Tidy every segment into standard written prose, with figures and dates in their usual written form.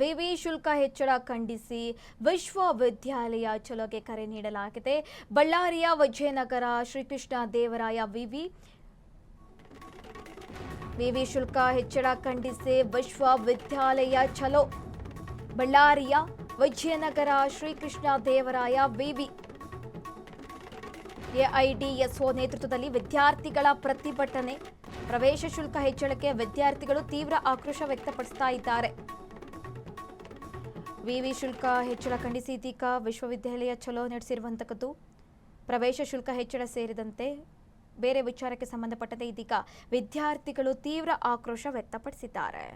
ವಿವಿ ಶುಲ್ಕ ಹೆಚ್ಚಳ ಖಂಡಿಸಿ ವಿಶ್ವವಿದ್ಯಾಲಯ ಚಲೋಗೆ ಕರೆ ನೀಡಲಾಗಿದೆ. ಬಳ್ಳಾರಿಯ ವಿಜಯನಗರ ಶ್ರೀಕೃಷ್ಣ ದೇವರಾಯ ವಿವಿ ಶುಲ್ಕ ಹೆಚ್ಚಳ ಖಂಡಿಸಿ ವಿಶ್ವವಿದ್ಯಾಲಯ ಚಲೋ. ಬಳ್ಳಾರಿಯ ವಿಜಯನಗರ ಶ್ರೀಕೃಷ್ಣ ದೇವರಾಯ ವಿವಿ ಎಐಡಿಎಸ್ಒ ನೇತೃತ್ವದಲ್ಲಿ ವಿದ್ಯಾರ್ಥಿಗಳ ಪ್ರತಿಭಟನೆ. ಪ್ರವೇಶ ಶುಲ್ಕ ಹೆಚ್ಚಳಕ್ಕೆ ವಿದ್ಯಾರ್ಥಿಗಳು ತೀವ್ರ ಆಕ್ರೋಶ ವ್ಯಕ್ತಪಡಿಸ್ತಾ ಇದ್ದಾರೆ. ವಿವಿ ಶುಲ್ಕ ಹೆಚ್ಚಳ ಖಂಡಿಸಿ ಇದೀಗ ವಿಶ್ವವಿದ್ಯಾಲಯ ಚಲೋ ನಡೆಸಿರುವಂತದ್ದು. ಪ್ರವೇಶ ಶುಲ್ಕ ಹೆಚ್ಚಳ ಸೇರಿದಂತೆ ಬೇರೆ ವಿಚಾರಕ್ಕೆ ಸಂಬಂಧಪಟ್ಟಂತೆ ಇದೀಗ ವಿದ್ಯಾರ್ಥಿಗಳು ತೀವ್ರ ಆಕ್ರೋಶ ವ್ಯಕ್ತಪಡಿಸಿದ್ದಾರೆ.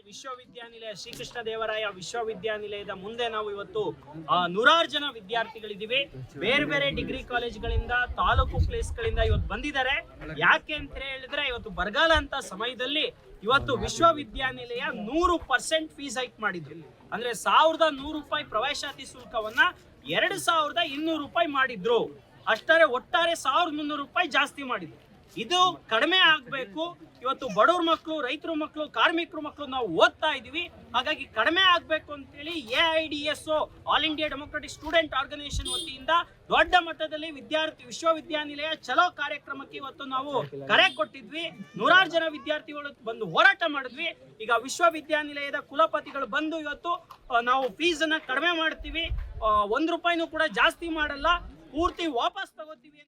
ವಿಶ್ವವಿದ್ಯಾನಿಲಯ ಶ್ರೀಕೃಷ್ಣ ದೇವರಾಯ ವಿಶ್ವವಿದ್ಯಾನಿಲಯದ ಮುಂದೆ ನಾವು ಇವತ್ತು 100 ಜನ ವಿದ್ಯಾರ್ಥಿಗಳಿದ್ದೀವಿ. ಬೇರೆ ಬೇರೆ ಡಿಗ್ರಿ ಕಾಲೇಜ್ಗಳಿಂದ, ತಾಲೂಕು ಪ್ಲೇಸ್ಗಳಿಂದ ಇವತ್ತು ಬಂದಿದ್ದಾರೆ. ಯಾಕೆ ಅಂತ ಹೇಳಿದ್ರೆ ಇವತ್ತು ಬರಗಾಲ ಅಂತ ಸಮಯದಲ್ಲಿ ಇವತ್ತು ವಿಶ್ವವಿದ್ಯಾನಿಲಯ 100% ಫೀಸ್ ಹೈಕ್ ಮಾಡಿದ್ರು. ಅಂದ್ರೆ 1100 ರೂಪಾಯಿ ಪ್ರವೇಶಾತಿ ಶುಲ್ಕವನ್ನ 2200 ರೂಪಾಯಿ ಮಾಡಿದ್ರು. ಅಷ್ಟೇ ಒಟ್ಟಾರೆ 1300 ರೂಪಾಯಿ ಜಾಸ್ತಿ ಮಾಡಿದ್ರು. ಇದು ಕಡಿಮೆ ಆಗ್ಬೇಕು. ಇವತ್ತು ಬಡವ್ರ ಮಕ್ಕಳು, ರೈತರ ಮಕ್ಕಳು, ಕಾರ್ಮಿಕರ ಮಕ್ಕಳು ನಾವು ಓದ್ತಾ ಇದೀವಿ. ಹಾಗಾಗಿ ಕಡಿಮೆ ಆಗ್ಬೇಕು ಅಂತೇಳಿ AIDSO all India democratic student organisation ವತಿಯಿಂದ ದೊಡ್ಡ ಮಟ್ಟದಲ್ಲಿ ವಿಶ್ವವಿದ್ಯಾನಿಲಯ ಚಲೋ ಕಾರ್ಯಕ್ರಮಕ್ಕೆ ಇವತ್ತು ನಾವು ಕರೆ ಕೊಟ್ಟಿದ್ವಿ. 100 ಜನ ವಿದ್ಯಾರ್ಥಿಗಳು ಬಂದು ಹೋರಾಟ ಮಾಡಿದ್ವಿ. ಈಗ ವಿಶ್ವವಿದ್ಯಾನಿಲಯದ ಕುಲಪತಿಗಳು ಬಂದು ಇವತ್ತು ನಾವು ಫೀಸ್ ಅನ್ನ ಕಡಿಮೆ ಮಾಡ್ತೀವಿ, 1 ರೂಪಾಯಿನೂ ಕೂಡ ಜಾಸ್ತಿ ಮಾಡಲ್ಲ, ಪೂರ್ತಿ ವಾಪಸ್ ತಗೋತೀವಿ.